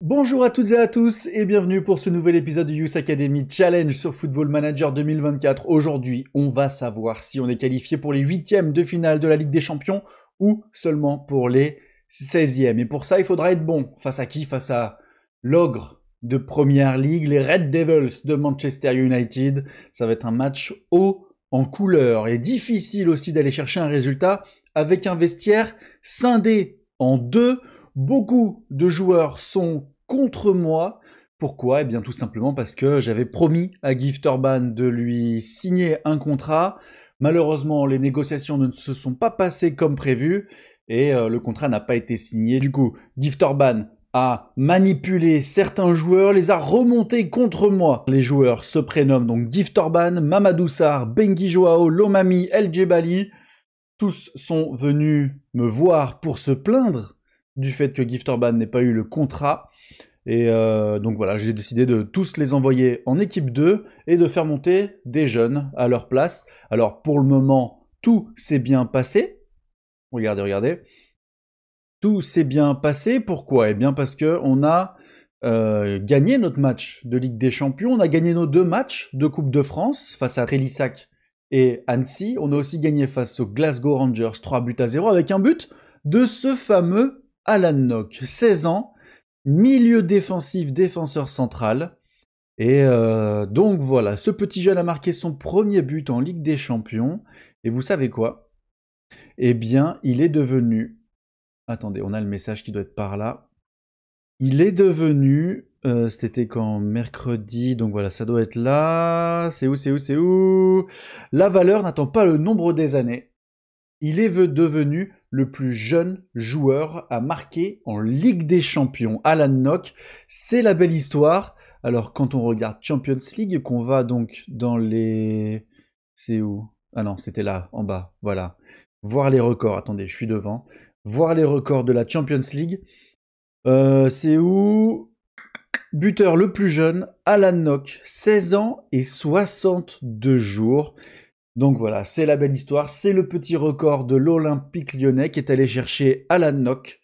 Bonjour à toutes et à tous et bienvenue pour ce nouvel épisode du Youth Academy Challenge sur Football Manager 2024. Aujourd'hui, on va savoir si on est qualifié pour les huitièmes de finale de la Ligue des Champions ou seulement pour les 16e. Et pour ça, il faudra être bon. Face à qui? Face à l'ogre de Première League, les Red Devils de Manchester United. Ça va être un match haut en couleur et difficile aussi d'aller chercher un résultat avec un vestiaire scindé en deux. Beaucoup de joueurs sont contre moi. Pourquoi? Eh bien tout simplement parce que j'avais promis à Gift Orban de lui signer un contrat. Malheureusement, les négociations ne se sont pas passées comme prévu et le contrat n'a pas été signé. Du coup, Gift Orban a manipulé certains joueurs, les a remontés contre moi. Les joueurs se prénomment donc Gift Orban, Mamadou Sarr, Bengi Joao, Lomami, El Djebali. Tous sont venus me voir pour se plaindre du fait que Gift Orban n'ait pas eu le contrat. Et donc voilà, j'ai décidé de tous les envoyer en équipe 2 et de faire monter des jeunes à leur place. Alors pour le moment, tout s'est bien passé. Regardez. Tout s'est bien passé. Pourquoi? Eh bien parce qu'on a gagné notre match de Ligue des Champions. On a gagné nos 2 matchs de Coupe de France face à Trélissac et Annecy. On a aussi gagné face aux Glasgow Rangers 3-0 avec un but de ce fameux Alan Knock, 16 ans, milieu défensif, défenseur central. Et donc voilà, ce petit jeune a marqué son premier but en Ligue des Champions. Et vous savez quoi? Eh bien, il est devenu... Attendez, on a le message qui doit être par là. Il est devenu... C'était quand mercredi, donc voilà, ça doit être là. C'est où? La valeur n'attend pas le nombre des années. Il est devenu le plus jeune joueur à marquer en Ligue des Champions. Alan Knock, c'est la belle histoire. Alors quand on regarde Champions League, qu'on va donc dans les... C'est où? Ah non, c'était là, en bas, voilà. Voir les records, attendez, je suis devant. Voir les records de la Champions League. C'est où? Buteur le plus jeune, Alan Knock, 16 ans et 62 jours. Donc voilà, c'est la belle histoire, c'est le petit record de l'Olympique Lyonnais qui est allé chercher Alan Knock.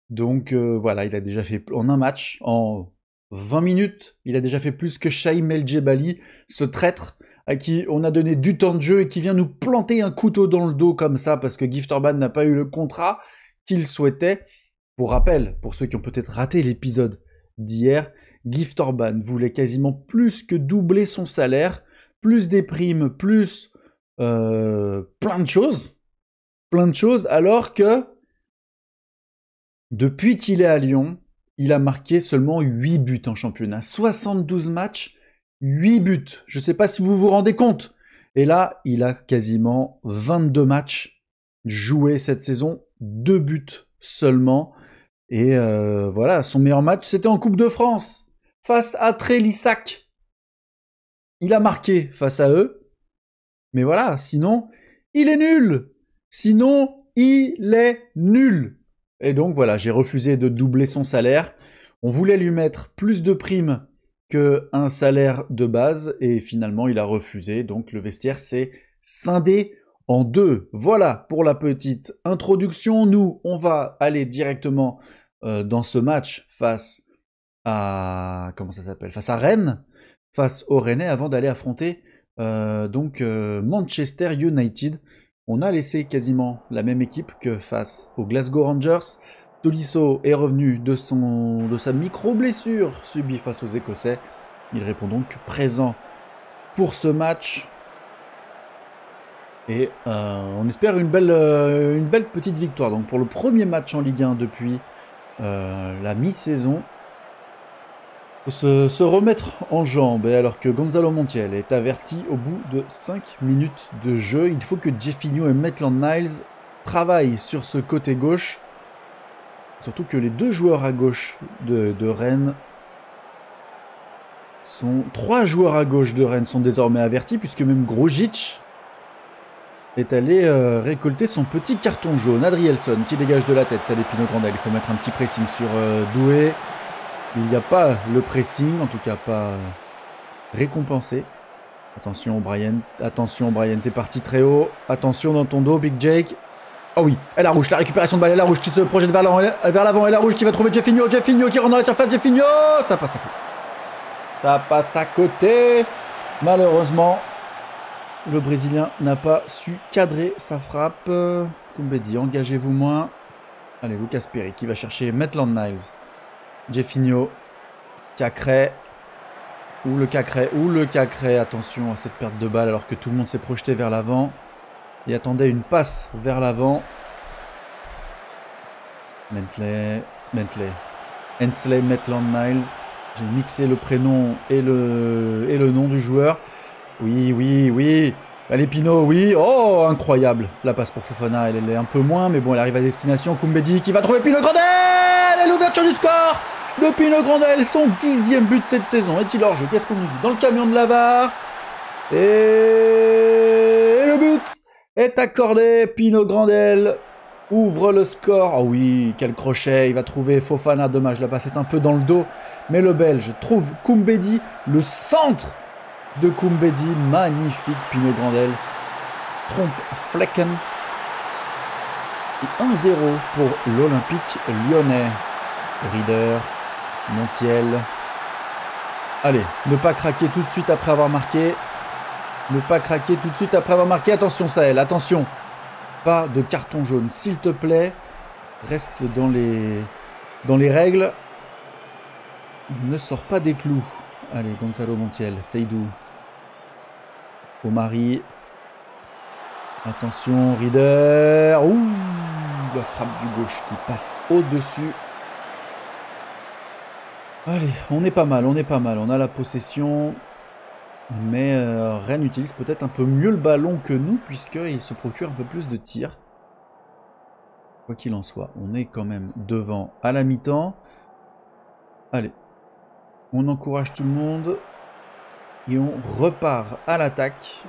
Donc voilà, il a déjà fait en un match, en 20 minutes, il a déjà fait plus que Chaim El Djebali, ce traître à qui on a donné du temps de jeu et qui vient nous planter un couteau dans le dos comme ça parce que Gift Orban n'a pas eu le contrat qu'il souhaitait. Pour rappel, pour ceux qui ont peut-être raté l'épisode d'hier, Gift Orban voulait quasiment plus que doubler son salaire, plus des primes, plus... plein de choses, alors que depuis qu'il est à Lyon, il a marqué seulement 8 buts en championnat. 72 matchs, 8 buts. Je ne sais pas si vous vous rendez compte. Et là, il a quasiment 22 matchs joués cette saison, 2 buts seulement. Et voilà, son meilleur match, c'était en Coupe de France, face à Trélissac. Il a marqué face à eux. Mais voilà, sinon, il est nul. Et donc voilà, j'ai refusé de doubler son salaire. On voulait lui mettre plus de primes qu'un salaire de base, et finalement il a refusé. Donc le vestiaire s'est scindé en deux. Voilà pour la petite introduction. Nous, on va aller directement dans ce match face à... Comment ça s'appelle? Face à Rennes, face aux Rennais, avant d'aller affronter... Manchester United. On a laissé quasiment la même équipe que face aux Glasgow Rangers. Tolisso est revenu de sa micro-blessure subie face aux Écossais. Il répond donc présent pour ce match. Et on espère une belle petite victoire. Donc pour le premier match en Ligue 1 depuis la mi-saison. Se remettre en jambes, et alors que Gonzalo Montiel est averti au bout de 5 minutes de jeu, il faut que Jeffinho et Maitland-Niles travaillent sur ce côté gauche. Surtout que les 2 joueurs à gauche de Rennes sont... 3 joueurs à gauche de Rennes sont désormais avertis, puisque même Grujic est allé récolter son petit carton jaune. Adrielson qui dégage de la tête, Talepino Grandel, il faut mettre un petit pressing sur Doué. Il n'y a pas le pressing, en tout cas pas récompensé. Attention Brian, t'es parti très haut. Attention dans ton dos, Big Jake. Oh oui, et la rouge, la récupération de balle, et la rouge qui se projette vers l'avant, et la rouge qui va trouver Jeffinho qui rentre dans la surface, Jeffinho, ça passe à côté. Ça passe à côté. Malheureusement, le Brésilien n'a pas su cadrer sa frappe. Koumbedi, engagez-vous moins. Allez, Lucas Perry qui va chercher Maitland Niles. Jeffinho, Cacré. Ou le Cacré. Attention à cette perte de balle alors que tout le monde s'est projeté vers l'avant. Et attendait une passe vers l'avant. Hensley Maitland Niles. J'ai mixé le prénom et le nom du joueur. Oui. Allez, Pino, oui. Oh, incroyable. La passe pour Fofana, elle est un peu moins, mais bon, elle arrive à destination. Koumbedi qui va trouver Pino Grandel. Et l'ouverture du score de Pino Grandel. Son 10e but cette saison. Est-il hors jeu? Qu'est-ce qu'on nous dit? Dans le camion de la VAR. Et le but est accordé. Pino Grandel ouvre le score. Oh oui, quel crochet. Il va trouver Fofana. Dommage, la passe est un peu dans le dos. Mais le Belge trouve Koumbedi. Le centre de Koumbedi. Magnifique, Pino Grandel. Trompe Flecken. Et 1-0 pour l'Olympique lyonnais. Rieder, Montiel. Allez, ne pas craquer tout de suite après avoir marqué. Attention Sahel, attention. Pas de carton jaune, s'il te plaît. Reste dans les règles. Ne sors pas des clous. Allez, Gonzalo Montiel, Seydou. Omari. Attention, Rieder. Ouh, la frappe du gauche qui passe au-dessus. Allez, on est pas mal. On a la possession. Mais Rennes utilise peut-être un peu mieux le ballon que nous, puisqu'il se procure un peu plus de tirs. Quoi qu'il en soit, on est quand même devant à la mi-temps. Allez, on encourage tout le monde. Et on repart à l'attaque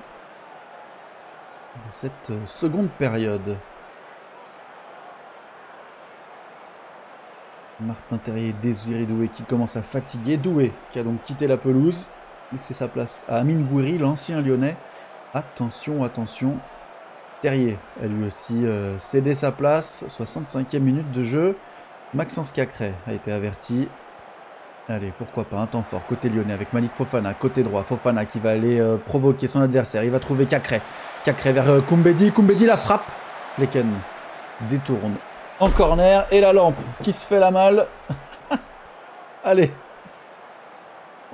de cette seconde période. Martin Terrier, Désiré Doué qui commence à fatiguer. Doué qui a donc quitté la pelouse. Laisser sa place à Amine Gouiri, l'ancien lyonnais. Attention. Terrier a lui aussi cédé sa place. 65e minute de jeu. Maxence Cacré a été averti. Allez, pourquoi pas, un temps fort. Côté lyonnais avec Malik Fofana, côté droit. Fofana qui va aller provoquer son adversaire. Il va trouver Cacré. Cacré vers Koumbedi. Koumbedi la frappe. Flecken détourne en corner. Et la lampe qui se fait la malle. Allez.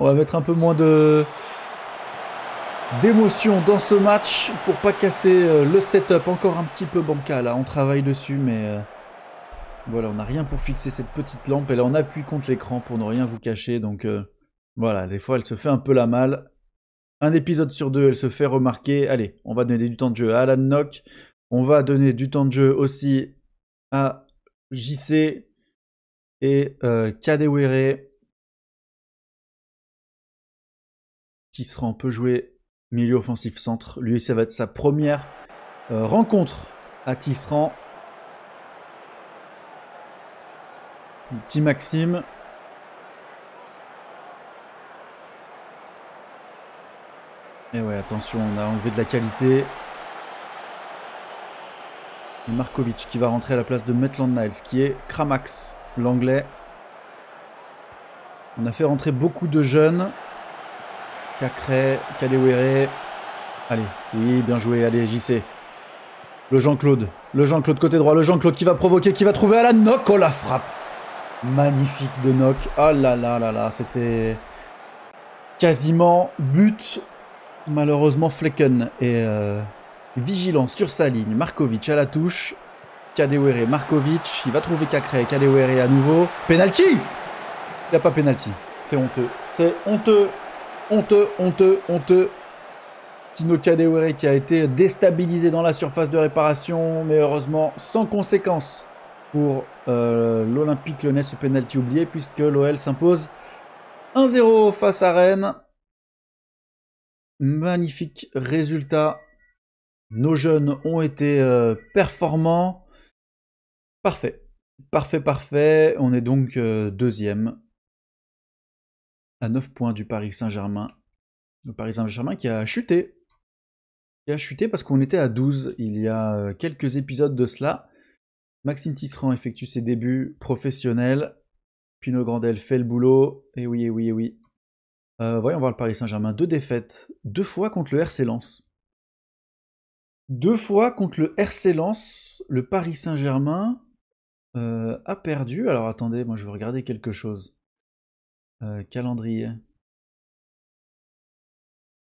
On va mettre un peu moins d'émotion dans ce match pour pas casser le setup. Encore un petit peu bancal, là. On travaille dessus, mais voilà, on n'a rien pour fixer cette petite lampe. Et là, on appuie contre l'écran pour ne rien vous cacher. Donc voilà, des fois, elle se fait un peu la malle. Un épisode sur deux, elle se fait remarquer. Allez, on va donner du temps de jeu à Alan Nock. On va donner du temps de jeu aussi à JC et Kadewere. Tisserand peut jouer milieu offensif centre. Lui, ça va être sa première rencontre à Tisserand. Petit Maxime. Et ouais, attention, on a enlevé de la qualité. Et Markovic qui va rentrer à la place de Maitland Niles, qui est Kramax, l'anglais. On a fait rentrer beaucoup de jeunes. Cacré, Kadewere. Allez, oui, bien joué, allez, JC. Le Jean-Claude côté droit, le Jean-Claude qui va provoquer, qui va trouver Alan Nock. Oh, la frappe magnifique de Nock. Oh là là, c'était quasiment but. Malheureusement, Flecken est vigilant sur sa ligne. Markovic à la touche. Kadewere, Markovic, il va trouver Cacré, Kadewere à nouveau. Penalty! Il n'y a pas penalty. C'est honteux. C'est honteux. Honteux. Tino Kadewere qui a été déstabilisé dans la surface de réparation, mais heureusement sans conséquence pour l'Olympique Lyonnais, ce penalty oublié, puisque l'OL s'impose 1-0 face à Rennes. Magnifique résultat. Nos jeunes ont été performants. Parfait. On est donc deuxième. À 9 points du Paris Saint-Germain. Le Paris Saint-Germain qui a chuté qui a chuté parce qu'on était à 12 il y a quelques épisodes de cela. Maxime Tisserand effectue ses débuts professionnels. Pino Grandel fait le boulot. Et oui, et oui, et oui. Voyons voir le Paris Saint-Germain. 2 défaites. 2 fois contre le RC Lens. 2 fois contre le RC Lens. Le Paris Saint-Germain a perdu. Alors attendez, moi je veux regarder quelque chose. Calendrier.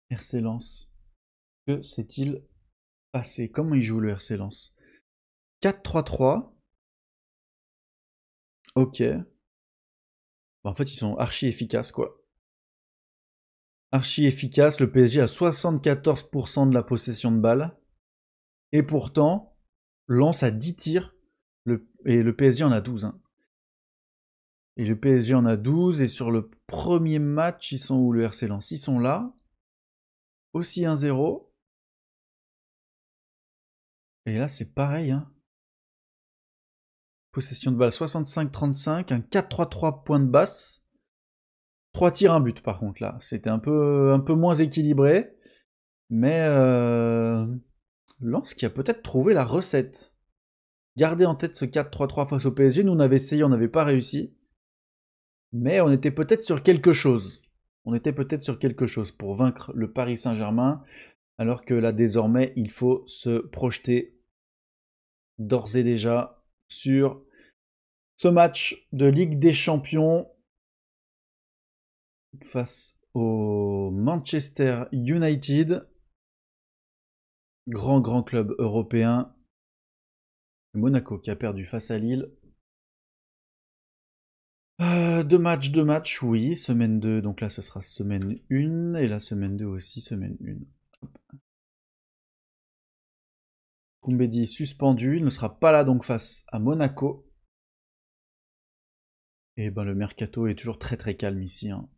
RC Lens. Que s'est-il passé? Comment il joue le RC Lens? 4-3-3. Ok. En fait, ils sont archi efficaces, quoi. Archi efficaces. Le PSG a 74% de la possession de balle. Et pourtant, Lens a 10 tirs. Et le PSG en a 12. Hein. Et le PSG en a 12. Et sur le premier match, ils sont où le RC Lens? Ils sont là. Aussi 1-0. Et là, c'est pareil. Hein. Possession de balle 65-35. Un 4-3-3 point de basse. 3 tirs, 1 but par contre là. C'était un peu moins équilibré. Mais Lens qui a peut-être trouvé la recette. Gardez en tête ce 4-3-3 face au PSG. Nous on avait essayé, on n'avait pas réussi. Mais on était peut-être sur quelque chose. On était peut-être sur quelque chose pour vaincre le Paris Saint-Germain. Alors que là désormais il faut se projeter d'ores et déjà sur ce match de Ligue des Champions face au Manchester United. Grand club européen. Monaco qui a perdu face à Lille. 2 matchs, oui. Semaine 2, donc là ce sera semaine 1. Et la semaine 2 aussi, semaine 1. Koumbedi suspendu, il ne sera pas là donc face à Monaco. Et ben le mercato est toujours très calme ici. Hein.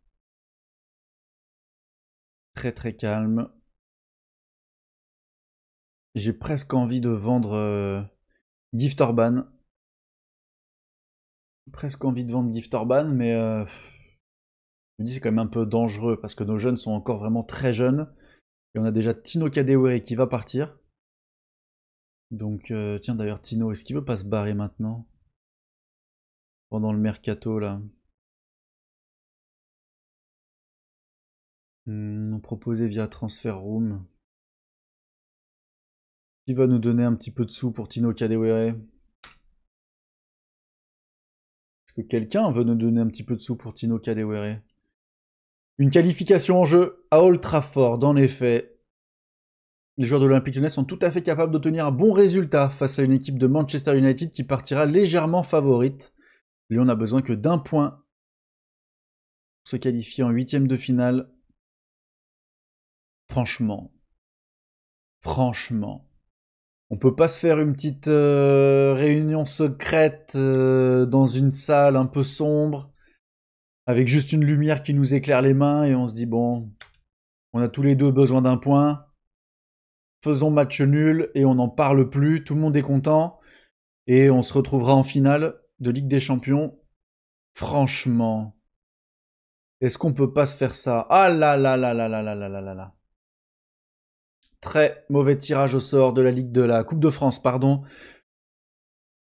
Très calme. J'ai presque envie de vendre Gift Orban. Presque envie de vendre Gift Orban, mais je me dis c'est quand même un peu dangereux parce que nos jeunes sont encore vraiment très jeunes. Et on a déjà Tino Kadewere qui va partir. Donc tiens d'ailleurs Tino, est-ce qu'il veut pas se barrer maintenant? Pendant le mercato là. On proposait via Transfer Room. Qui va nous donner un petit peu de sous pour Tino Kadewere? Est-ce que quelqu'un veut nous donner un petit peu de sous pour Tino Kadewere? Une qualification en jeu à Old Trafford, dans les faits. Les joueurs de l'Olympique Lyonnais sont tout à fait capables d'obtenir un bon résultat face à une équipe de Manchester United qui partira légèrement favorite. Lyon n'a besoin que d'1 point pour se qualifier en 8e de finale. Franchement, on peut pas se faire une petite réunion secrète dans une salle un peu sombre avec juste une lumière qui nous éclaire les mains et on se dit bon, on a tous les deux besoin d'1 point. Faisons match nul et on n'en parle plus, tout le monde est content et on se retrouvera en finale de Ligue des Champions. Franchement, est-ce qu'on peut pas se faire ça? Ah là là là là là là là là là là. Très mauvais tirage au sort de la Coupe de France, pardon.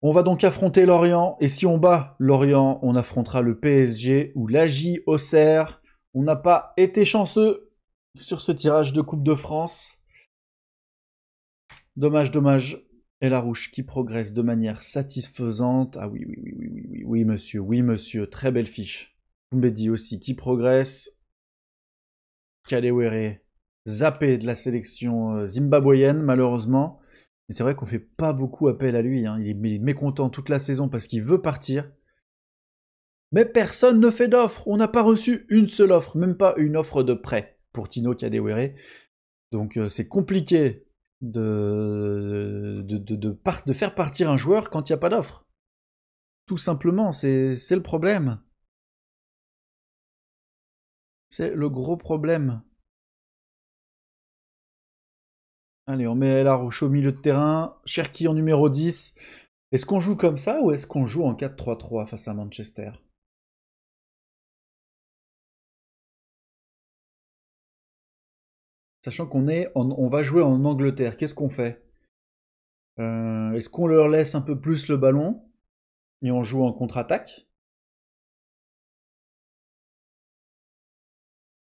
On va donc affronter Lorient, et si on bat Lorient, on affrontera le PSG ou l'AJ Auxerre. On n'a pas été chanceux sur ce tirage de Coupe de France. Dommage. Et Larouche qui progresse de manière satisfaisante. Ah oui, monsieur, très belle fiche. Koumbedi aussi qui progresse. Kadewere zappé de la sélection zimbabwéenne, malheureusement. Mais c'est vrai qu'on fait pas beaucoup appel à lui. Hein. Il est mécontent toute la saison parce qu'il veut partir. Mais personne ne fait d'offre. On n'a pas reçu une seule offre, même pas une offre de prêt pour Tino Kadewere. Donc c'est compliqué de faire partir un joueur quand il n'y a pas d'offre. Tout simplement, c'est le problème. C'est le gros problème. Allez, on met Larouche au milieu de terrain. Cherki en numéro 10. Est-ce qu'on joue comme ça ou est-ce qu'on joue en 4-3-3 face à Manchester? Sachant on va jouer en Angleterre, qu'est-ce qu'on fait? Est-ce qu'on leur laisse un peu plus le ballon et on joue en contre-attaque?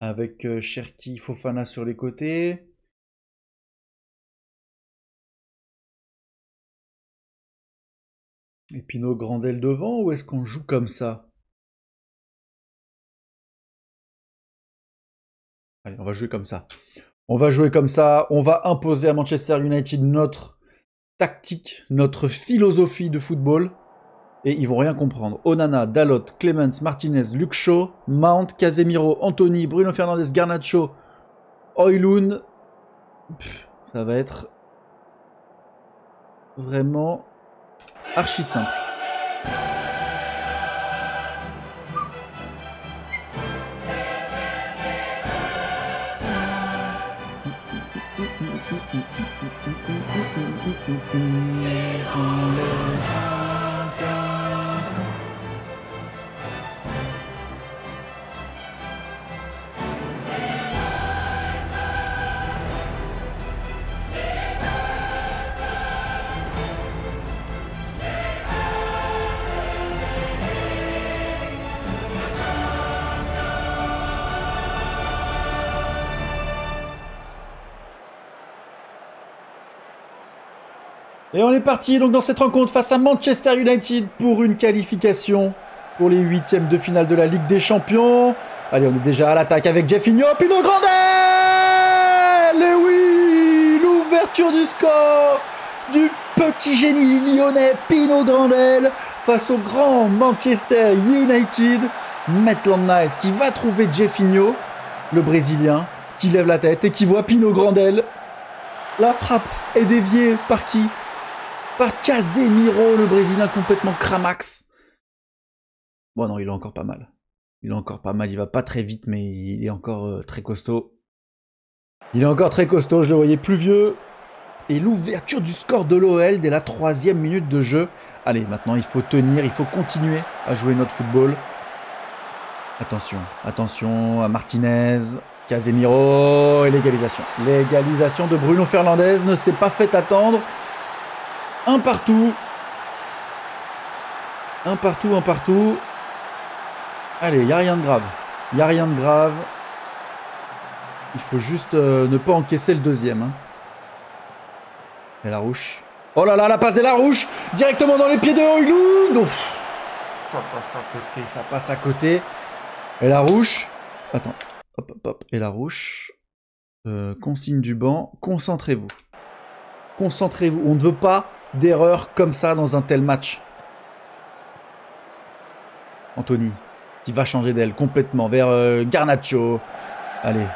Avec Cherki, Fofana sur les côtés. Et Pino Grandel devant, ou est-ce qu'on joue comme ça? Allez, on va jouer comme ça. On va jouer comme ça, on va imposer à Manchester United notre tactique, notre philosophie de football. Et ils vont rien comprendre. Onana, Dalot, Clemens, Martinez, Luke Shaw, Mount, Casemiro, Anthony, Bruno Fernandes, Garnacho, Højlund. Ça va être vraiment archi simple. Et on est parti donc dans cette rencontre face à Manchester United pour une qualification pour les huitièmes de finale de la Ligue des Champions. Allez, on est déjà à l'attaque avec Jeffinho, Pino Grandel. Et oui, l'ouverture du score du petit génie lyonnais Pino Grandel face au grand Manchester United. Maitland Niles qui va trouver Jeffinho, le Brésilien, qui lève la tête et qui voit Pino Grandel. La frappe est déviée par qui? Par Casemiro, le Brésilien complètement cramax. Bon non, il est encore pas mal. Il va pas très vite, mais il est encore très costaud. Il est encore très costaud, je le voyais plus vieux. Et l'ouverture du score de l'OL dès la 3e minute de jeu. Allez, maintenant il faut tenir, il faut continuer à jouer notre football. Attention, attention à Martinez, Casemiro et l'égalisation. L'égalisation de Bruno Fernandes ne s'est pas fait attendre. Un partout. Un partout, un partout. Allez, il n'y a rien de grave. Il n'y a rien de grave. Il faut juste ne pas encaisser le deuxième. Hein. Et Larouche. Oh là là, la passe de Larouche directement dans les pieds de Højlund. Ça passe à côté, ça passe à côté. Et Larouche. Attends. Hop, hop, hop. Et Larouche. Consigne du banc. Concentrez-vous. Concentrez-vous. On ne veut pas d'erreur comme ça dans un tel match. Anthony, qui va changer d'aile complètement vers Garnacho. Allez,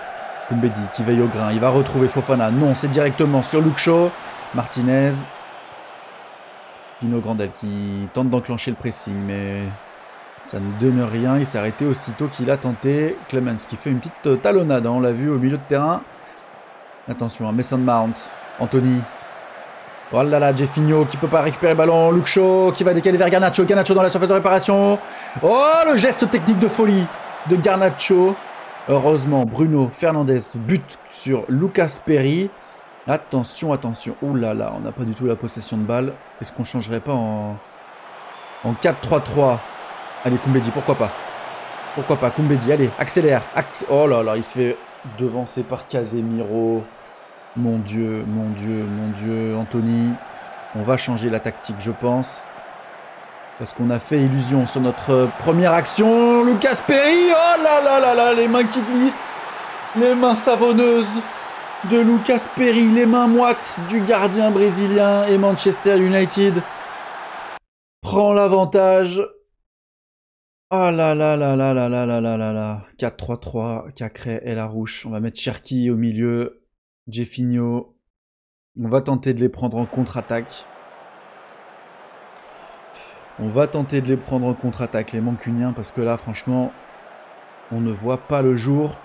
Koumbedi qui veille au grain. Il va retrouver Fofana. Non, c'est directement sur Luke Shaw. Martinez. Pino Grandel qui tente d'enclencher le pressing, mais ça ne donne rien. Il s'est arrêté aussitôt qu'il a tenté. Clemens qui fait une petite talonnade, hein, on l'a vu au milieu de terrain. Attention, Mason Mount. Anthony. Oh là là, Jeffinho qui peut pas récupérer le ballon. Luke Shaw qui va décaler vers Garnacho. Garnacho dans la surface de réparation. Oh, le geste technique de folie de Garnacho. Heureusement, Bruno Fernandes bute sur Lucas Perry. Attention, attention. Oh là là, on n'a pas du tout la possession de balle. Est-ce qu'on changerait pas en 4-3-3? Allez, Koumbedi, pourquoi pas? Pourquoi pas, Koumbedi, allez, accélère. Oh là là, il se fait devancer par Casemiro. Mon Dieu, mon Dieu, mon Dieu, Anthony. On va changer la tactique, je pense. Parce qu'on a fait illusion sur notre première action. Lucas Perry, oh là là là là, les mains qui glissent. Les mains savonneuses de Lucas Perry. Les mains moites du gardien brésilien. Et Manchester United prend l'avantage. Oh là là là là là là là là là là. 4-3-3, Cacré et Larouche. On va mettre Cherki au milieu. Jeffinho, on va tenter de les prendre en contre-attaque. On va tenter de les prendre en contre-attaque, les Mancuniens, parce que là, franchement, on ne voit pas le jour.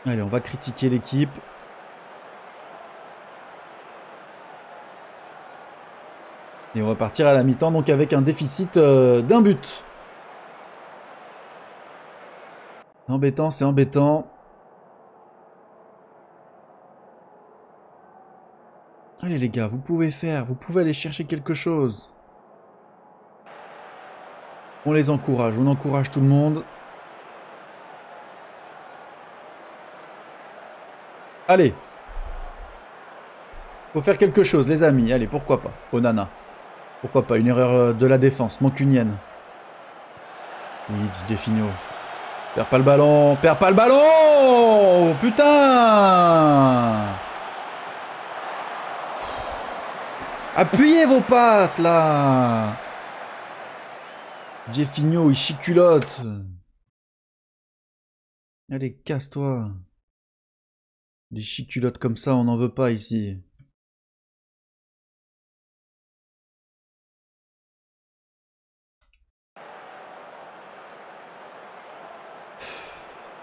Allez, on va critiquer l'équipe. Et on va partir à la mi-temps, donc avec un déficit d'un but. C'est embêtant, c'est embêtant. Allez les gars, vous pouvez aller chercher quelque chose. On les encourage, on encourage tout le monde. Allez. Faut faire quelque chose, les amis. Allez, pourquoi pas. Onana. Pourquoi pas, une erreur de la défense, mancunienne. Oui, DJ Finio. Perds pas le ballon, perds pas le ballon. Putain. Appuyez vos passes, là. DJ Finio, il chiculote. Allez, casse-toi. Des chiculottes comme ça, on n'en veut pas ici.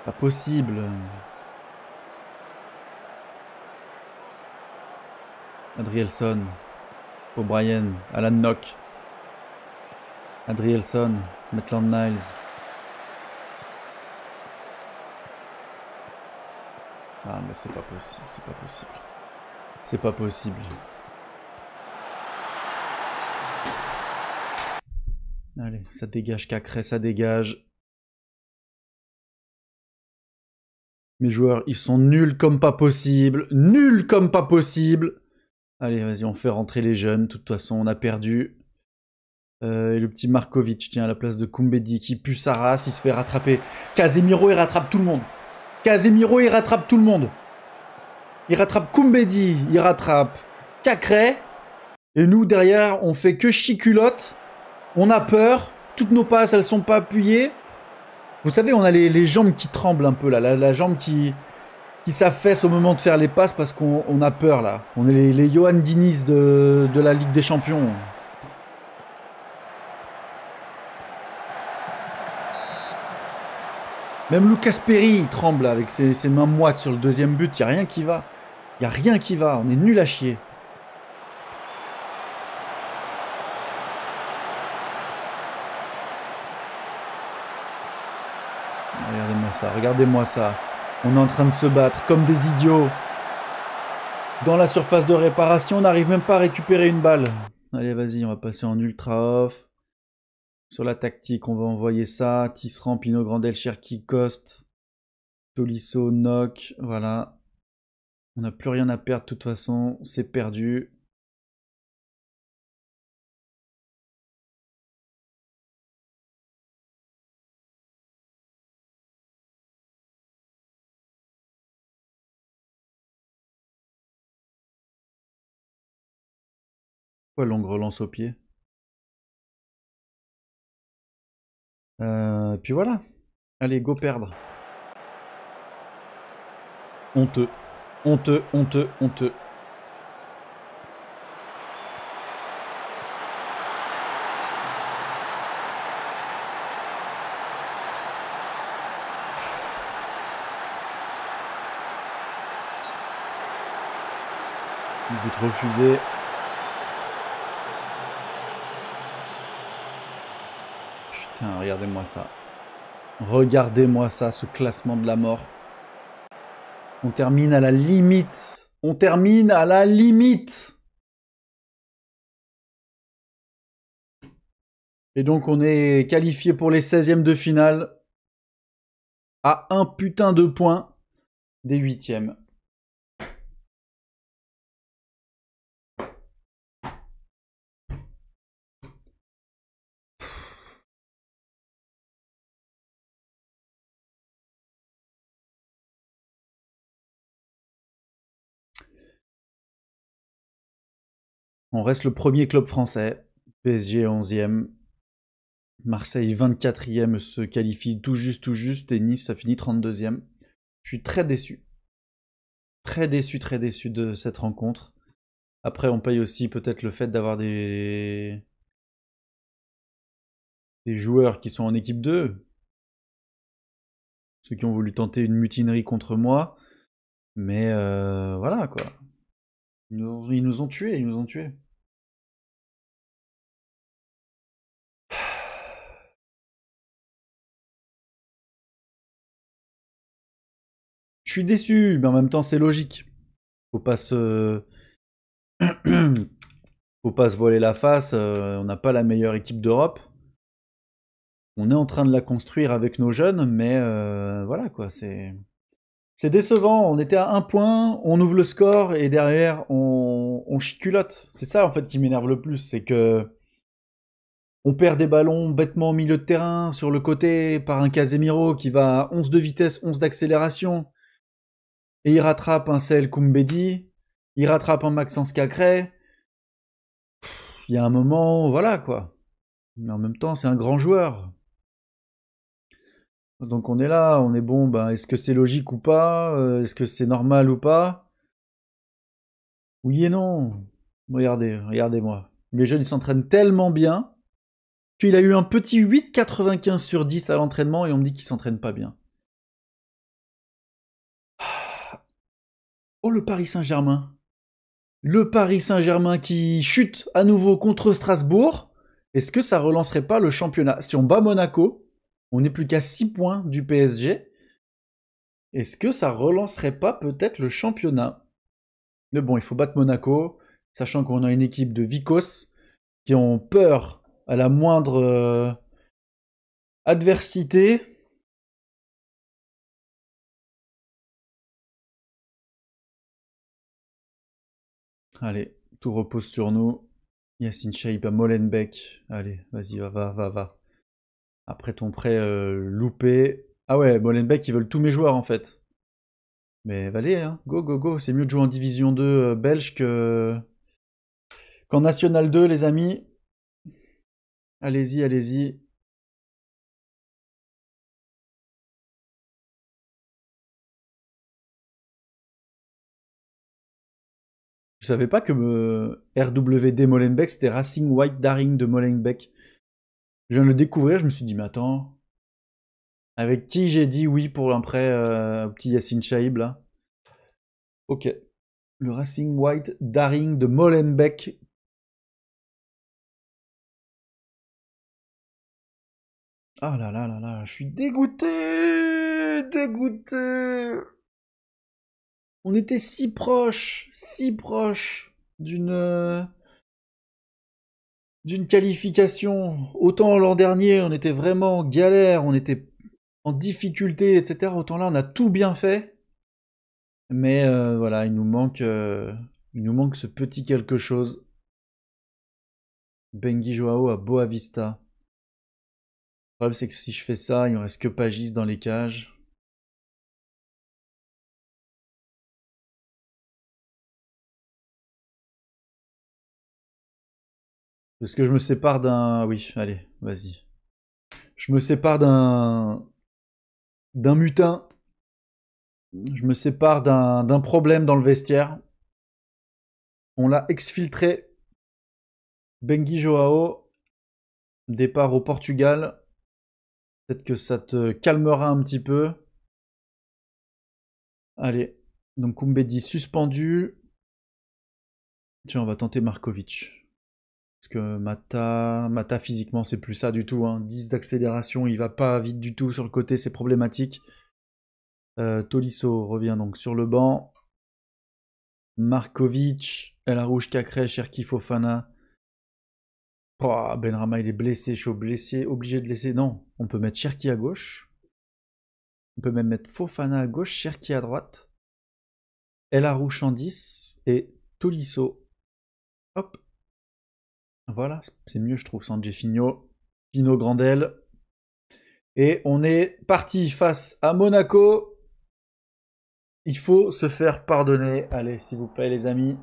Pas possible. Adrielson. O'Brien. Alan Nock. Adrielson. Maitland Niles. Ah mais c'est pas possible, c'est pas possible. C'est pas possible. Allez, ça dégage Cacré, ça dégage. Mes joueurs, ils sont nuls comme pas possible. Nuls comme pas possible. Allez, vas-y, on fait rentrer les jeunes. De toute façon, on a perdu. Et le petit Markovic, tiens, à la place de Koumbedi, qui pue sa race, il se fait rattraper. Casemiro, il rattrape tout le monde. Casemiro, il rattrape tout le monde. Il rattrape Koumbedi, il rattrape Cacré. Et nous, derrière, on fait que chiculotte. On a peur. Toutes nos passes, elles sont pas appuyées. Vous savez, on a les jambes qui tremblent un peu, là. La jambe qui s'affaisse au moment de faire les passes parce qu'on a peur, là. On est les Johan Diniz de la Ligue des Champions. Même Lucas Perry, il tremble avec ses mains moites sur le deuxième but. Il n'y a rien qui va. Il n'y a rien qui va. On est nul à chier. Regardez-moi ça. Regardez-moi ça. On est en train de se battre comme des idiots. Dans la surface de réparation, on n'arrive même pas à récupérer une balle. Allez, vas-y, on va passer en ultra off. Sur la tactique, on va envoyer ça. Tisserand, Pino Grandel, Cherki, Coste. Tolisso, Nock, voilà. On n'a plus rien à perdre de toute façon, c'est perdu. Pourquoi longue relance au pied? Puis voilà. Allez, go perdre. Honteux. Honteux, honteux, honteux. But refusé. Putain, regardez-moi ça. Regardez-moi ça, ce classement de la mort. On termine à la limite. On termine à la limite. Et donc on est qualifié pour les 16e de finale. À un putain de point des 8e. On reste le premier club français. PSG 11e. Marseille 24e se qualifie tout juste. Et Nice, ça finit 32e. Je suis très déçu. Très déçu de cette rencontre. Après, on paye aussi peut-être le fait d'avoir des joueurs qui sont en équipe 2. Ceux qui ont voulu tenter une mutinerie contre moi. Mais voilà quoi. Ils nous ont tués, ils nous ont tués. Je suis déçu, mais en même temps, c'est logique. Faut pas se... Faut pas se voiler la face, on n'a pas la meilleure équipe d'Europe. On est en train de la construire avec nos jeunes, mais voilà quoi, c'est décevant. On était à un point, on ouvre le score et derrière on chiculote. C'est ça en fait qui m'énerve le plus, c'est que on perd des ballons bêtement au milieu de terrain, sur le côté, par un Casemiro qui va à 11 de vitesse, 11 d'accélération, et il rattrape un Sel Koumbedi, il rattrape un Maxence Cacré. Il y a un moment, voilà quoi. Mais en même temps, c'est un grand joueur. Donc on est là, on est bon, ben, est-ce que c'est logique ou pas? Est-ce que c'est normal ou pas? Oui et non. Regardez, regardez-moi. Les jeunes, ils s'entraînent tellement bien qu'il a eu un petit 8,95 sur 10 à l'entraînement et on me dit qu'il s'entraîne pas bien. Oh, le Paris Saint-Germain. Le Paris Saint-Germain qui chute à nouveau contre Strasbourg. Est-ce que ça relancerait pas le championnat? Si on bat Monaco, on n'est plus qu'à 6 points du PSG. Est-ce que ça relancerait pas peut-être le championnat? Mais bon, il faut battre Monaco, sachant qu'on a une équipe de Vicos qui ont peur à la moindre adversité. Allez, tout repose sur nous. Yacine Chaïb à Molenbeek. Allez, vas-y, va. Après ton prêt loupé. Ah ouais, Molenbeek, ils veulent tous mes joueurs en fait. Mais allez, hein, go. C'est mieux de jouer en Division 2 belge qu'en National 2, les amis. Allez-y. Je savais pas que RWD Molenbeek, c'était Racing White Daring de Molenbeek. Je viens de le découvrir, je me suis dit, mais attends, avec qui j'ai dit oui pour un prêt petit Yacine Chaïb là? Ok. Le Racing White Daring de Molenbeek. Ah là, je suis dégoûté. On était si proche d'une qualification. Autant l'an dernier, on était vraiment en galère, on était en difficulté, etc. Autant là, on a tout bien fait. Mais voilà, il nous manque ce petit quelque chose. Bengi Joao à Boavista. Le problème, c'est que si je fais ça, il ne reste que Pagis dans les cages. Est-ce que je me sépare d'un... Oui, allez, vas-y. Je me sépare d'un mutin. Je me sépare d'un problème dans le vestiaire. On l'a exfiltré. Bengi Joao, départ au Portugal. Peut-être que ça te calmera un petit peu. Allez, donc Koumbedi suspendu. Tiens, on va tenter Markovic. Parce que Mata physiquement, c'est plus ça du tout. Hein. 10 d'accélération, il va pas vite du tout sur le côté, c'est problématique. Tolisso revient donc sur le banc. Markovic, El Arouche Cacré, Cherki Fofana. Oh, Benrahma, il est blessé, chaud, blessé, obligé de laisser. Non, on peut mettre Cherki à gauche. On peut même mettre Fofana à gauche, Cherki à droite. El Arouche en 10 et Tolisso. Hop. Voilà, c'est mieux, je trouve, Sanjay Fino. Pino Grandel. Et on est parti face à Monaco. Il faut se faire pardonner. Allez, s'il vous plaît, les amis.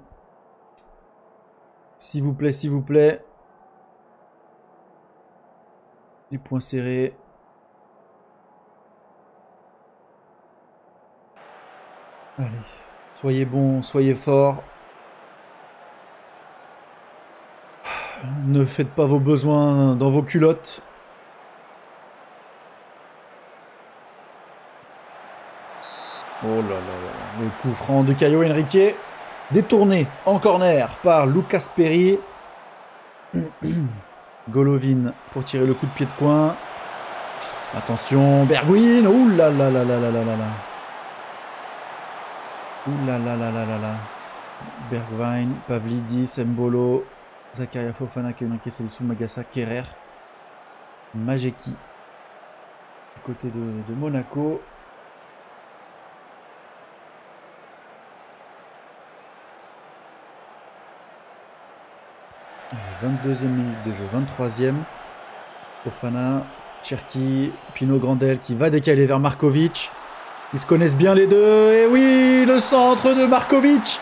S'il vous plaît. Les poings serrés. Allez. Soyez bons, soyez forts. Ne faites pas vos besoins dans vos culottes. Oh là, le coup franc de Caio Henrique, détourné en corner par Lucas Perry. Golovin pour tirer le coup de pied de coin. Attention, Bergwijn, ouh là là. Ouh là là là là là là. Bergwijn, Pavlidis, Mbolo, Zakaria Fofana qui a encaissé les sous, Magassa, Kerrer, Majeki du côté de Monaco. Allez, 22e minute de jeu, 23e. Fofana, Cherki, Pino Grandel qui va décaler vers Markovic. Ils se connaissent bien les deux. Et oui, le centre de Markovic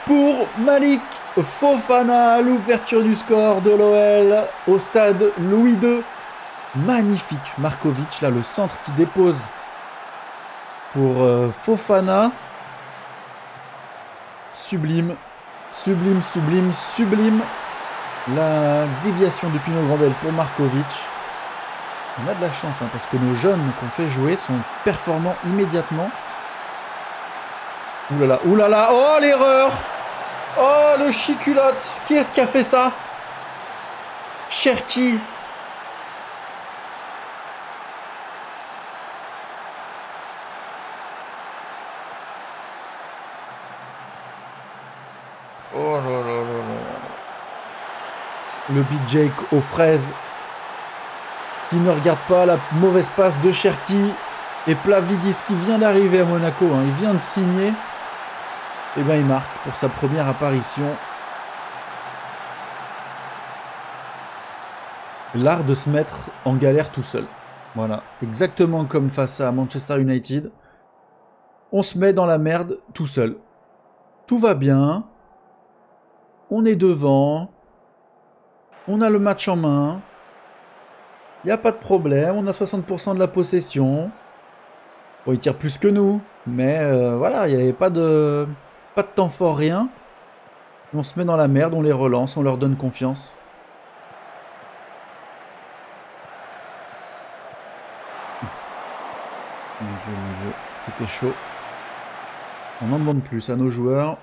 pour Malik Fofana, l'ouverture du score de l'OL au stade Louis II. Magnifique Markovic, là le centre qui dépose pour Fofana. Sublime, sublime, sublime, sublime. La déviation de Pino Grandel pour Markovic. On a de la chance hein, parce que nos jeunes qu'on fait jouer sont performants immédiatement. Ouh là là, oh l'erreur! Oh le chiculotte! Qui est-ce qui a fait ça? Cherki. Oh là là là là. Le Big Jake aux fraises qui ne regarde pas la mauvaise passe de Cherki et Plavlidis qui vient d'arriver à Monaco, hein, il vient de signer. Et bien il marque pour sa première apparition. L'art de se mettre en galère tout seul. Voilà, exactement comme face à Manchester United. On se met dans la merde tout seul. Tout va bien. On est devant. On a le match en main. Il n'y a pas de problème. On a 60% de la possession. Bon, ils tirent plus que nous. Mais voilà, il n'y avait pas de temps fort, rien. On se met dans la merde, on les relance, on leur donne confiance. Mon Dieu, c'était chaud. On en demande plus à nos joueurs.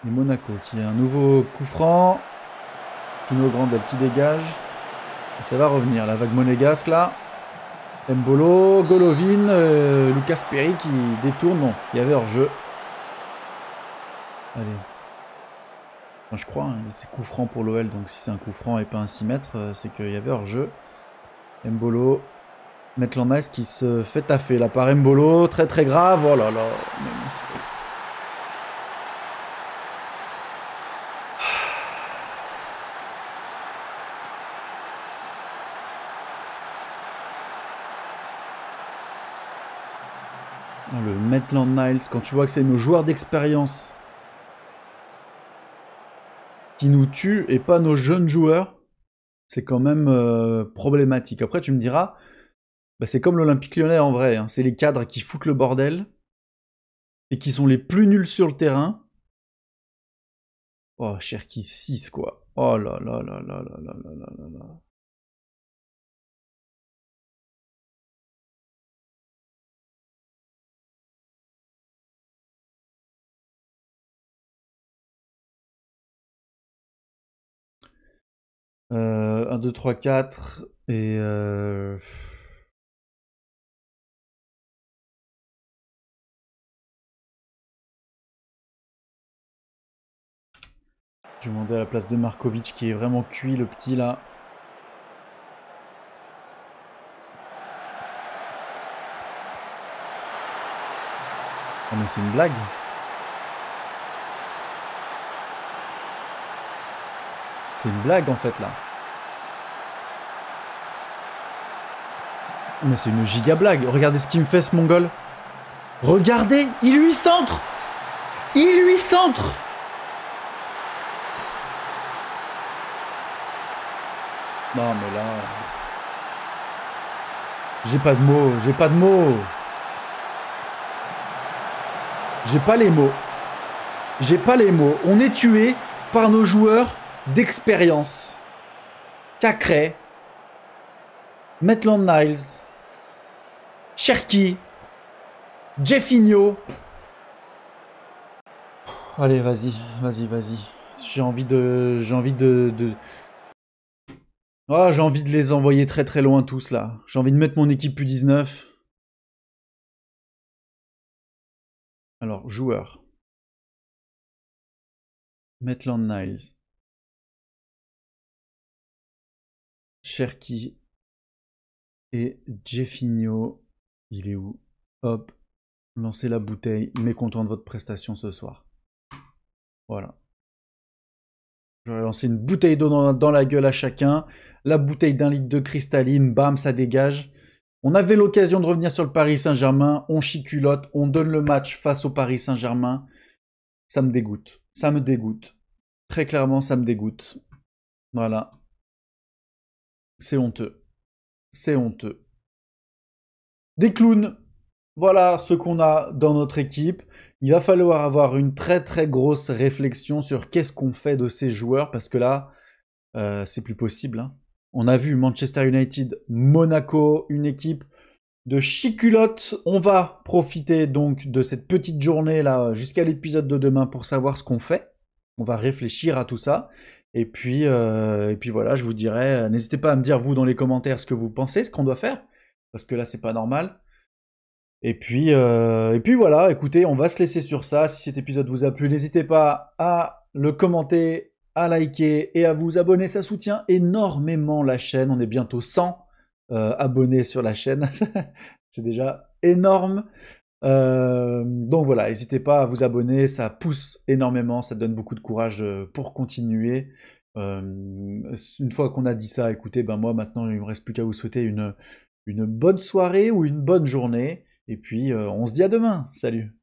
Et Monaco qui a un nouveau coup franc. Pino Grandel qui dégage. Et ça va revenir, la vague monégasque là. Mbolo, Golovin, Lucas Perry qui détourne. Non, il y avait hors-jeu. Allez. Enfin, je crois, hein, c'est coup franc pour l'OL, donc si c'est un coup franc et pas un 6 mètres, c'est qu'il y avait hors-jeu. Mbolo. Maitland-Niles qui se fait taffer là par Mbolo. Très très grave. Oh là là. Le Maitland-Niles, quand tu vois que c'est nos joueurs d'expérience qui nous tuent et pas nos jeunes joueurs, c'est quand même problématique. Après, tu me diras, bah, c'est comme l'Olympique Lyonnais en vrai. Hein. C'est les cadres qui foutent le bordel et qui sont les plus nuls sur le terrain. Oh, Cherki 6 quoi. Oh là là là là là là là là là. Euh, 1, 2, 3, 4 et je vais demander à la place de Markovic qui est vraiment cuit le petit là. Oh mais c'est une blague. C'est une blague en fait là. Mais c'est une giga blague. Regardez ce qu'il me fait ce mongol. Regardez, il lui centre. Il lui centre. Non mais là... J'ai pas de mots, j'ai pas de mots. J'ai pas les mots. J'ai pas les mots. On est tué par nos joueurs d'expérience. Cacré. Maitland-Niles. Cherki. Jeffinho. Allez, vas-y, vas-y, vas-y. J'ai envie de... Oh, j'ai envie de les envoyer très très loin tous là. J'ai envie de mettre mon équipe U19. Alors, joueurs. Maitland Niles. Cherki. Et Jeffinho. Il est où? Hop. Lancez la bouteille. Mécontent de votre prestation ce soir. Voilà. J'aurais lancé une bouteille d'eau dans la gueule à chacun. La bouteille d'un litre de cristalline. Bam, ça dégage. On avait l'occasion de revenir sur le Paris Saint-Germain. On chiculotte. On donne le match face au Paris Saint-Germain. Ça me dégoûte. Ça me dégoûte. Très clairement, ça me dégoûte. Voilà. C'est honteux. C'est honteux. Des clowns. Voilà ce qu'on a dans notre équipe. Il va falloir avoir une très très grosse réflexion sur qu'est-ce qu'on fait de ces joueurs parce que là, c'est plus possible. Hein. On a vu Manchester United, Monaco, une équipe de chiculottes. On va profiter donc de cette petite journée là jusqu'à l'épisode de demain pour savoir ce qu'on fait. On va réfléchir à tout ça. Et puis voilà, je vous dirai, n'hésitez pas à me dire vous dans les commentaires ce que vous pensez, ce qu'on doit faire, parce que là c'est pas normal. Et puis voilà, écoutez, on va se laisser sur ça. Si cet épisode vous a plu, n'hésitez pas à le commenter, à liker et à vous abonner. Ça soutient énormément la chaîne. On est bientôt 100 abonnés sur la chaîne. C'est déjà énorme. Donc voilà, n'hésitez pas à vous abonner. Ça pousse énormément. Ça donne beaucoup de courage pour continuer. Une fois qu'on a dit ça, écoutez, ben moi maintenant, il me reste plus qu'à vous souhaiter une bonne soirée ou une bonne journée. Et puis, on se dit à demain. Salut!